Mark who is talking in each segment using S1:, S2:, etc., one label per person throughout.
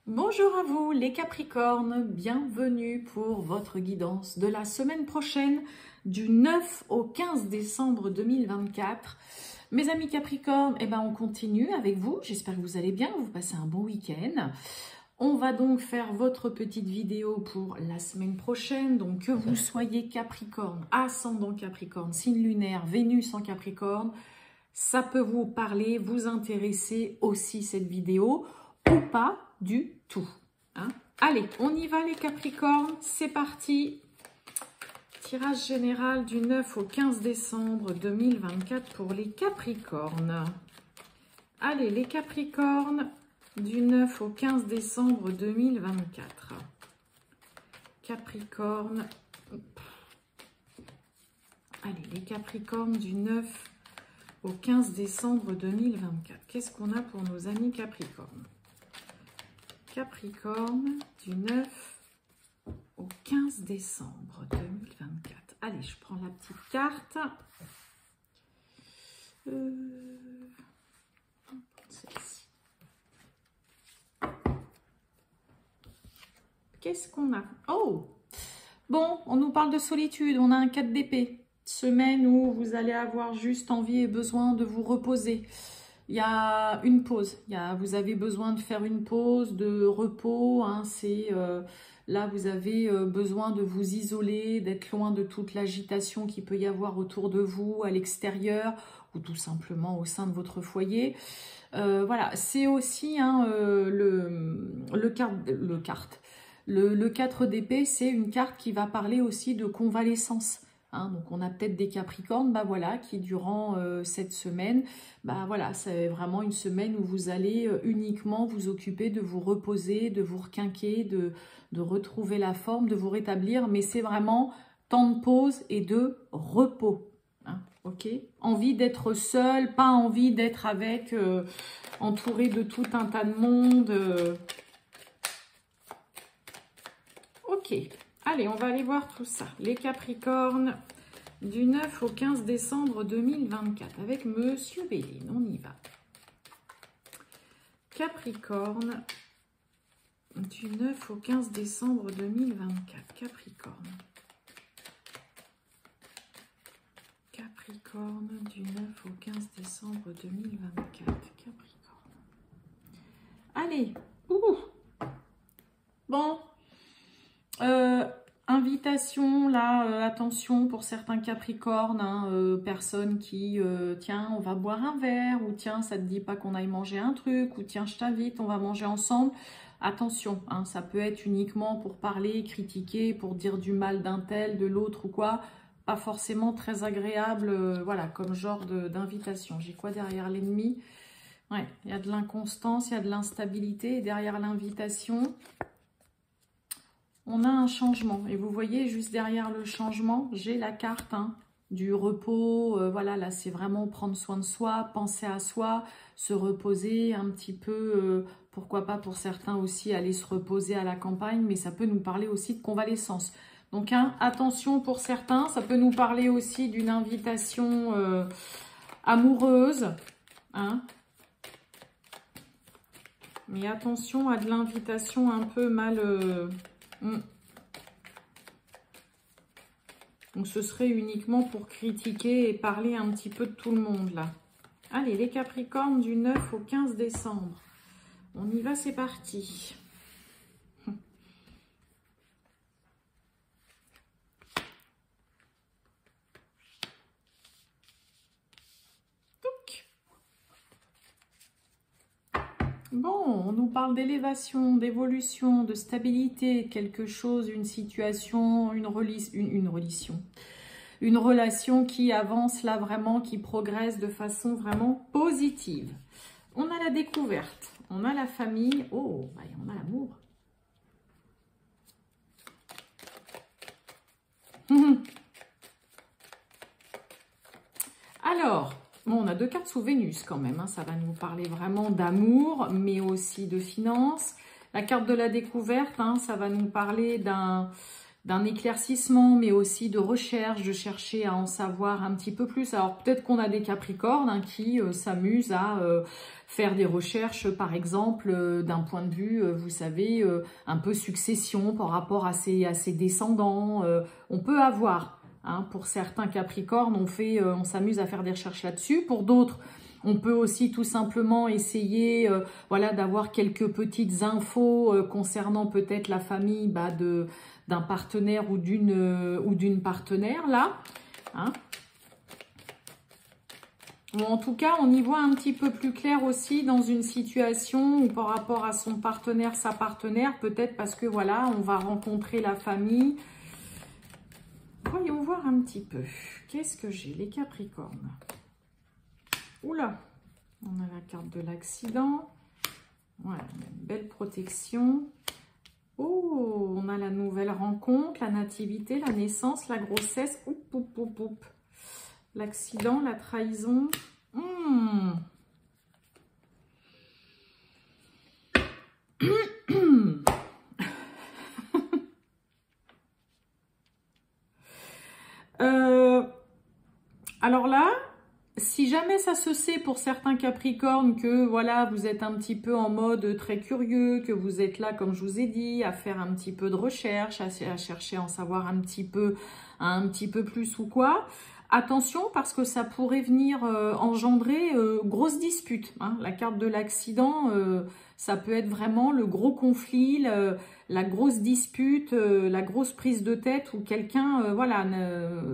S1: Bonjour à vous les Capricornes, bienvenue pour votre guidance de la semaine prochaine du 9 au 15 décembre 2024. Mes amis Capricornes, on continue avec vous, j'espère que vous allez bien, vous passez un bon week-end. On va donc faire votre petite vidéo pour la semaine prochaine, donc que vous soyez Capricorne, ascendant Capricorne, signe lunaire, Vénus en Capricorne, ça peut vous parler, vous intéresser aussi cette vidéo ou pas du tout. Hein? Allez, on y va les Capricornes, c'est parti. Tirage général du 9 au 15 décembre 2024 pour les Capricornes. Allez, les Capricornes, du 9 au 15 décembre 2024. Capricorne. Allez, les Capricornes du 9 au 15 décembre 2024. Qu'est-ce qu'on a pour nos amis Capricornes? Capricorne, du 9 au 15 décembre 2024. Allez, je prends la petite carte. Celle-ci. Qu'est-ce qu'on a? Oh! Bon, on nous parle de solitude. On a un 4 d'épée. Semaine où vous allez avoir juste envie et besoin de vous reposer. Il y a une pause, vous avez besoin de faire une pause de repos, hein, là vous avez besoin de vous isoler, d'être loin de toute l'agitation qu'il peut y avoir autour de vous, à l'extérieur ou tout simplement au sein de votre foyer. Voilà, c'est aussi hein, le 4 d'épée, c'est une carte qui va parler aussi de convalescence. Hein, donc on a peut-être des Capricornes voilà, qui durant cette semaine, voilà, c'est vraiment une semaine où vous allez uniquement vous occuper de vous reposer, de vous requinquer, de retrouver la forme, de vous rétablir. Mais c'est vraiment temps de pause et de repos. Hein, ok, envie d'être seul, pas envie d'être avec, entouré de tout un tas de monde. Ok. Allez, on va aller voir tout ça. Les Capricornes, du 9 au 15 décembre 2024, avec Monsieur Béline. On y va. Capricorne, du 9 au 15 décembre 2024. Capricorne. Capricorne, du 9 au 15 décembre 2024. Capricorne. Allez. Ouh. Bon. Invitation, là, attention pour certains Capricornes, hein, personnes qui, tiens, on va boire un verre, ou tiens, ça te dit pas qu'on aille manger un truc, ou tiens, je t'invite, on va manger ensemble. Attention, hein, ça peut être uniquement pour parler, critiquer, pour dire du mal d'un tel, de l'autre ou quoi. Pas forcément très agréable, voilà, comme genre d'invitation. J'ai quoi derrière l'ennemi? Ouais, il y a de l'inconstance, il y a de l'instabilité, et derrière l'invitation... on a un changement et vous voyez juste derrière le changement, j'ai la carte hein, du repos. Voilà, là c'est vraiment prendre soin de soi, penser à soi, se reposer un petit peu. Pourquoi pas pour certains aussi aller se reposer à la campagne, mais ça peut nous parler aussi de convalescence. Donc hein, attention pour certains, ça peut nous parler aussi d'une invitation amoureuse. Hein. Mais attention à de l'invitation un peu mal... Donc, ce serait uniquement pour critiquer et parler un petit peu de tout le monde, là. Allez, les Capricornes, du 9 au 15 décembre. On y va, c'est parti. Bon, on nous parle d'élévation, d'évolution, de stabilité, quelque chose, une situation, une relation qui avance là vraiment, qui progresse de façon vraiment positive. On a la découverte, on a la famille, oh, on a l'amour. Alors... bon, on a deux cartes sous Vénus quand même, hein. Ça va nous parler vraiment d'amour, mais aussi de finances. La carte de la découverte, hein, ça va nous parler d'un éclaircissement, mais aussi de recherche, de chercher à en savoir un petit peu plus. Alors peut-être qu'on a des Capricornes hein, qui s'amusent à faire des recherches, par exemple, d'un point de vue, vous savez, un peu succession par rapport à ses descendants. On peut avoir, hein, pour certains Capricornes, on s'amuse à faire des recherches là-dessus. Pour d'autres, on peut aussi tout simplement essayer voilà, d'avoir quelques petites infos concernant peut-être la famille d'un partenaire ou d'une partenaire là. Hein. Ou en tout cas, on y voit un petit peu plus clair aussi dans une situation où par rapport à son partenaire, sa partenaire, peut-être parce que voilà, on va rencontrer la famille. Voyons voir un petit peu. Qu'est-ce que j'ai, les Capricornes? Oula, on a la carte de l'accident. Voilà, une belle protection. Oh, on a la nouvelle rencontre, la nativité, la naissance, la grossesse. Oup, oup, oup, oup. L'accident, la trahison. Alors là, si jamais ça se sait pour certains Capricornes que voilà, vous êtes un petit peu en mode très curieux, que vous êtes là, comme je vous ai dit, à faire un petit peu de recherche, à chercher à en savoir un petit peu plus ou quoi, attention parce que ça pourrait venir engendrer grosse dispute. Hein. La carte de l'accident, ça peut être vraiment le gros conflit, la grosse dispute, la grosse prise de tête où quelqu'un voilà,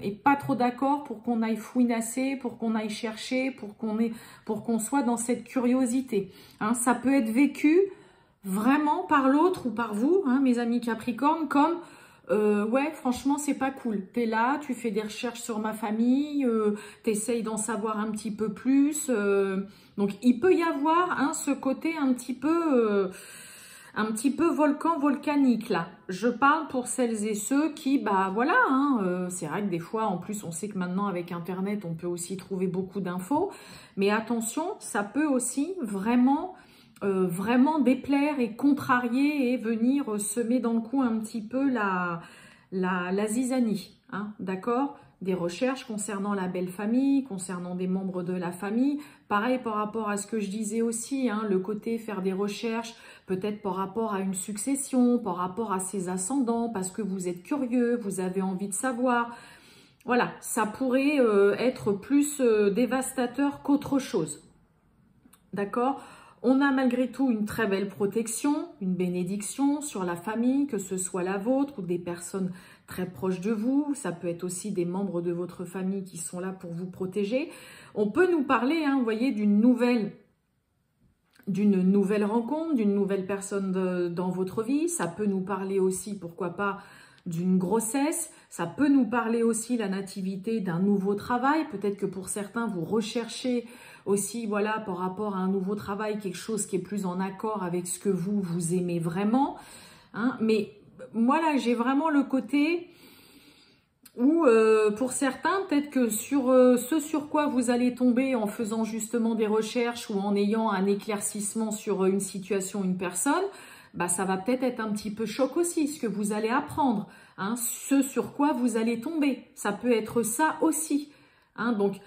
S1: est pas trop d'accord pour qu'on aille fouinasser, pour qu'on aille chercher, pour qu'on soit dans cette curiosité. Hein. Ça peut être vécu vraiment par l'autre ou par vous, hein, mes amis Capricornes, comme ouais, franchement, c'est pas cool. T'es là, tu fais des recherches sur ma famille, t'essayes d'en savoir un petit peu plus. Donc, il peut y avoir hein, ce côté un petit peu volcan volcanique là. Je parle pour celles et ceux qui, bah voilà, hein, c'est vrai que des fois, en plus, on sait que maintenant avec Internet, on peut aussi trouver beaucoup d'infos. Mais attention, ça peut aussi vraiment déplaire et contrarier et venir semer dans le cou un petit peu la zizanie, hein, d'accord? Des recherches concernant la belle famille, concernant des membres de la famille. Pareil par rapport à ce que je disais aussi, hein, le côté faire des recherches, peut-être par rapport à une succession, par rapport à ses ascendants, parce que vous êtes curieux, vous avez envie de savoir. Voilà, ça pourrait être plus dévastateur qu'autre chose, d'accord? On a malgré tout une très belle protection, une bénédiction sur la famille, que ce soit la vôtre ou des personnes très proches de vous. Ça peut être aussi des membres de votre famille qui sont là pour vous protéger. On peut nous parler, hein, vous voyez, d'une nouvelle rencontre, d'une nouvelle personne dans votre vie. Ça peut nous parler aussi, pourquoi pas, d'une grossesse. Ça peut nous parler aussi, la nativité, d'un nouveau travail. Peut-être que pour certains, vous recherchez aussi, voilà, par rapport à un nouveau travail, quelque chose qui est plus en accord avec ce que vous aimez vraiment. Hein. Mais moi, là, j'ai vraiment le côté où, pour certains, peut-être que sur ce sur quoi vous allez tomber en faisant justement des recherches ou en ayant un éclaircissement sur une situation, une personne, bah, ça va peut-être être un petit peu choc aussi, ce que vous allez apprendre, hein, ce sur quoi vous allez tomber. Ça peut être ça aussi. Hein, donc,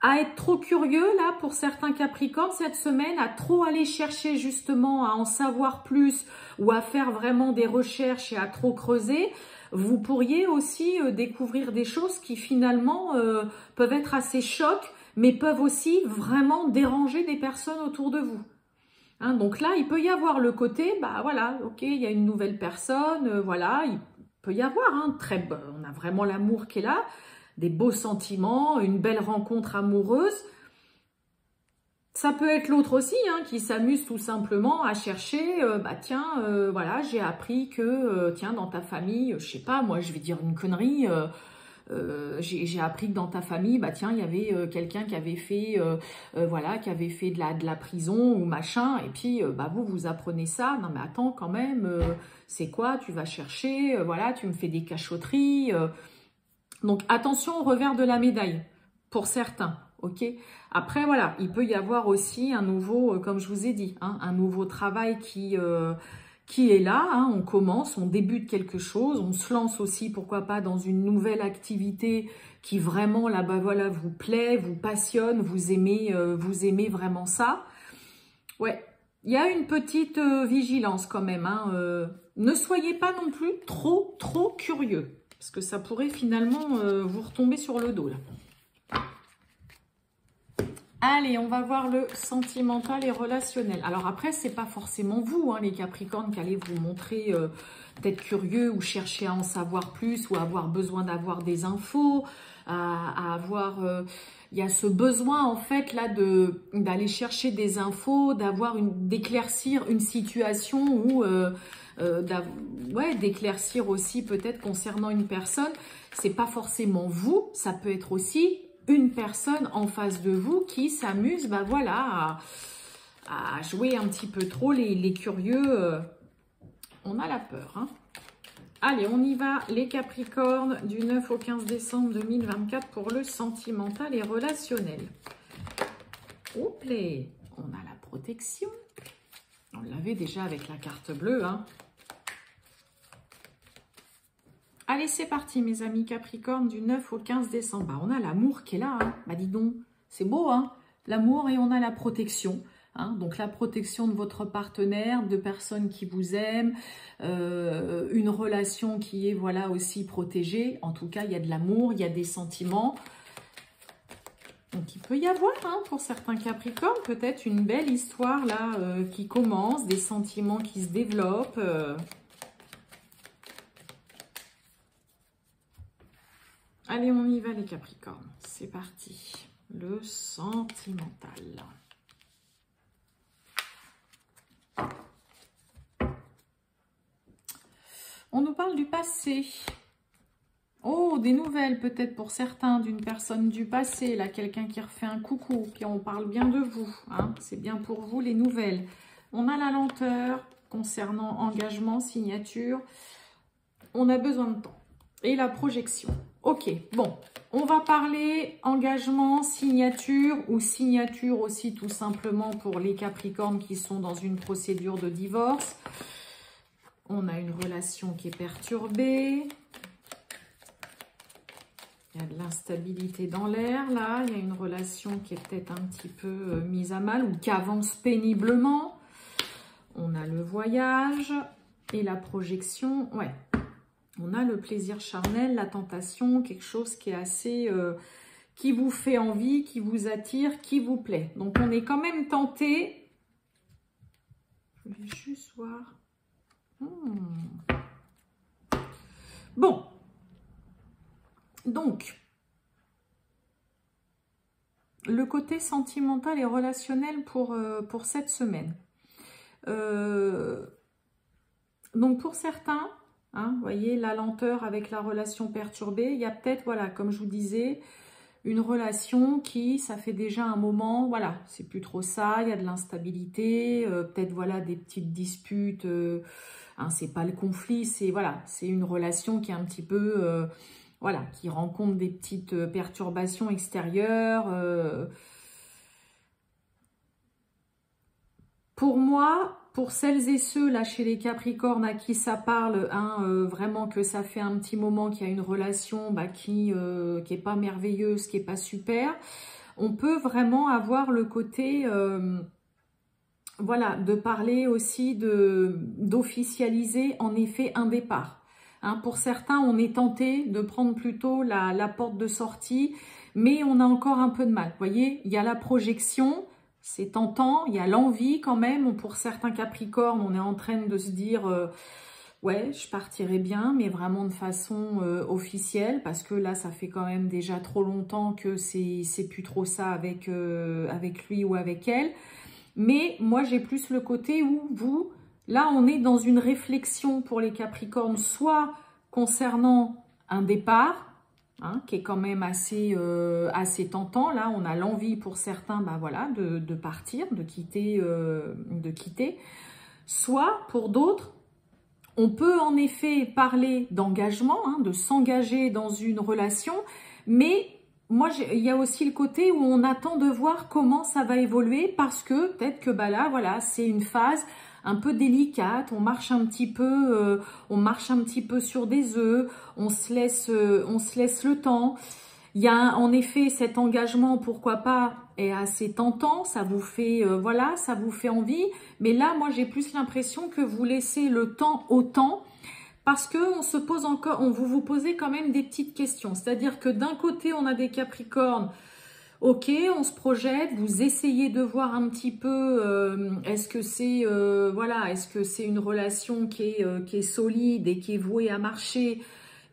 S1: à être trop curieux, là, pour certains Capricornes, cette semaine, à trop aller chercher justement à en savoir plus ou à faire vraiment des recherches et à trop creuser, vous pourriez aussi découvrir des choses qui finalement peuvent être assez chocs, mais peuvent aussi vraiment déranger des personnes autour de vous. Hein, donc là, il peut y avoir le côté, bah voilà, ok, il y a une nouvelle personne, voilà, il peut y avoir, hein, on a vraiment l'amour qui est là, des beaux sentiments, une belle rencontre amoureuse. Ça peut être l'autre aussi, hein, qui s'amuse tout simplement à chercher, bah tiens, voilà, j'ai appris que, tiens, dans ta famille, je sais pas, moi je vais dire une connerie, j'ai appris que dans ta famille, bah tiens, il y avait quelqu'un qui avait fait, voilà, qui avait fait de la prison ou machin, et puis bah vous apprenez ça. Non mais attends quand même, c'est quoi? Tu vas chercher, voilà, tu me fais des cachotteries. Donc attention au revers de la médaille pour certains, ok? Après voilà, il peut y avoir aussi un nouveau, comme je vous ai dit, hein, un nouveau travail qui qui est là, hein, on commence, on débute quelque chose, on se lance aussi, pourquoi pas, dans une nouvelle activité qui vraiment, là-bas, voilà, vous plaît, vous passionne, vous aimez vraiment ça. Ouais, il y a une petite vigilance quand même, hein, ne soyez pas non plus trop curieux, parce que ça pourrait finalement vous retomber sur le dos, là. Allez, on va voir le sentimental et relationnel. Alors après, c'est pas forcément vous, hein, les Capricornes, qui allez vous montrer peut-être curieux ou chercher à en savoir plus ou avoir besoin d'avoir des infos, à avoir... il y a ce besoin en fait là d'aller chercher des infos, d'éclaircir une situation ou d'éclaircir aussi peut-être concernant une personne. C'est pas forcément vous, ça peut être aussi une personne en face de vous qui s'amuse, bah voilà, à jouer un petit peu trop les curieux. On a la peur, hein. Allez, on y va, les Capricornes, du 9 au 15 décembre 2024 pour le sentimental et relationnel. Hop là, on a la protection. On l'avait déjà avec la carte bleue, hein. Allez, c'est parti, mes amis Capricorne, du 9 au 15 décembre. Bah, on a l'amour qui est là, hein. Bah, dis donc, c'est beau, hein, l'amour, et on a la protection. Hein, donc la protection de votre partenaire, de personnes qui vous aiment, une relation qui est voilà aussi protégée. En tout cas, il y a de l'amour, il y a des sentiments. Donc il peut y avoir, hein, pour certains Capricornes, peut-être une belle histoire là qui commence, des sentiments qui se développent. Allez, on y va les Capricornes. C'est parti. Le sentimental. On nous parle du passé. Oh, des nouvelles peut-être pour certains d'une personne du passé. Là, quelqu'un qui refait un coucou, qui on parle bien de vous. Hein, c'est bien pour vous les nouvelles. On a la lenteur concernant engagement, signature. On a besoin de temps. Et la projection. Ok, bon. On va parler engagement, signature ou signature aussi tout simplement pour les Capricornes qui sont dans une procédure de divorce. On a une relation qui est perturbée. Il y a de l'instabilité dans l'air, là. Il y a une relation qui est peut-être un petit peu mise à mal ou qui avance péniblement. On a le voyage et la projection. Ouais, on a le plaisir charnel, la tentation, quelque chose qui est assez... qui vous fait envie, qui vous attire, qui vous plaît. Donc, on est quand même tenté. Je voulais juste voir... Bon, donc, le côté sentimental et relationnel pour cette semaine. Donc, pour certains, hein, vous voyez, la lenteur avec la relation perturbée, il y a peut-être, voilà, comme je vous disais, une relation qui, ça fait déjà un moment, voilà, c'est plus trop ça, il y a de l'instabilité, peut-être, voilà, des petites disputes... Hein, c'est pas le conflit, c'est voilà, c'est une relation qui est un petit peu, voilà, qui rencontre des petites perturbations extérieures. Pour moi, pour celles et ceux là chez les Capricornes à qui ça parle, hein, vraiment que ça fait un petit moment qu'il y a une relation bah, qui est pas merveilleuse, qui est pas super, on peut vraiment avoir le côté voilà, de parler aussi d'officialiser en effet un départ. Hein, pour certains, on est tenté de prendre plutôt la porte de sortie, mais on a encore un peu de mal. Vous voyez, il y a la projection, c'est tentant, il y a l'envie quand même. Pour certains Capricornes, on est en train de se dire ouais, je partirai bien, mais vraiment de façon officielle, parce que là, ça fait quand même déjà trop longtemps que c'est plus trop ça avec lui ou avec elle. Mais moi, j'ai plus le côté où vous, là, on est dans une réflexion pour les Capricornes, soit concernant un départ, hein, qui est quand même assez tentant. Là, on a l'envie pour certains, bah voilà, de partir, de quitter. Soit pour d'autres, on peut en effet parler d'engagement, hein, de s'engager dans une relation, mais moi, il y a aussi le côté où on attend de voir comment ça va évoluer parce que peut-être que bah là, voilà, c'est une phase un peu délicate, on marche un petit peu sur des œufs, on se laisse le temps. Il y a en effet cet engagement, pourquoi pas, est assez tentant, ça vous fait voilà, ça vous fait envie, mais là moi j'ai plus l'impression que vous laissez le temps au temps, parce que on se pose encore, vous posez quand même des petites questions. C'est-à-dire que d'un côté on a des Capricornes, ok, on se projette, vous essayez de voir un petit peu, est-ce que c'est voilà, est-ce que c'est une relation qui est solide et qui est vouée à marcher,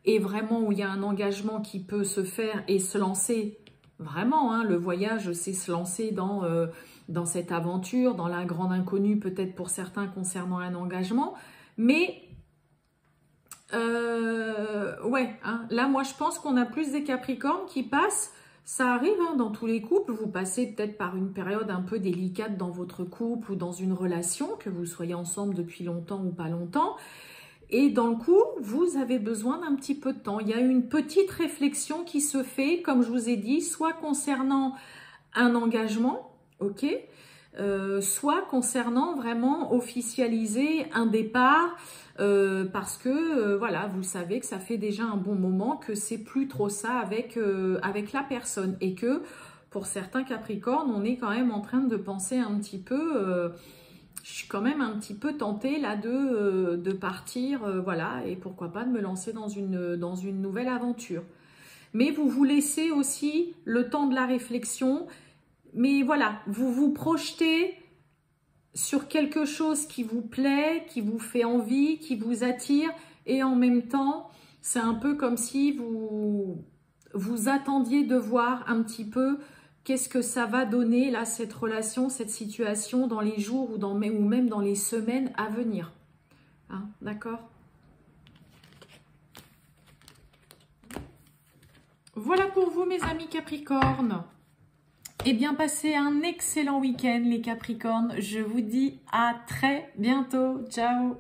S1: et vraiment où il y a un engagement qui peut se faire et se lancer vraiment, hein, le voyage c'est se lancer dans cette aventure, dans la grande inconnue peut-être pour certains concernant un engagement, mais ouais, hein, là moi je pense qu'on a plus des Capricornes qui passent, ça arrive hein, dans tous les couples, vous passez peut-être par une période un peu délicate dans votre couple ou dans une relation, que vous soyez ensemble depuis longtemps ou pas longtemps. Et dans le coup, vous avez besoin d'un petit peu de temps. Il y a une petite réflexion qui se fait, comme je vous ai dit, soit concernant un engagement, ok, soit concernant vraiment officialiser un départ, parce que voilà, vous savez que ça fait déjà un bon moment que c'est plus trop ça avec la personne, et que pour certains Capricornes, on est quand même en train de penser un petit peu... je suis quand même un petit peu tentée là de partir, voilà, et pourquoi pas de me lancer dans une nouvelle aventure. Mais vous vous laissez aussi le temps de la réflexion, mais voilà, vous vous projetez sur quelque chose qui vous plaît, qui vous fait envie, qui vous attire, et en même temps, c'est un peu comme si vous attendiez de voir un petit peu qu'est-ce que ça va donner, là, cette relation, cette situation, dans les jours ou même dans les semaines à venir. Hein, d'accord? Voilà pour vous, mes amis Capricornes. Eh bien, passez un excellent week-end, les Capricornes. Je vous dis à très bientôt. Ciao!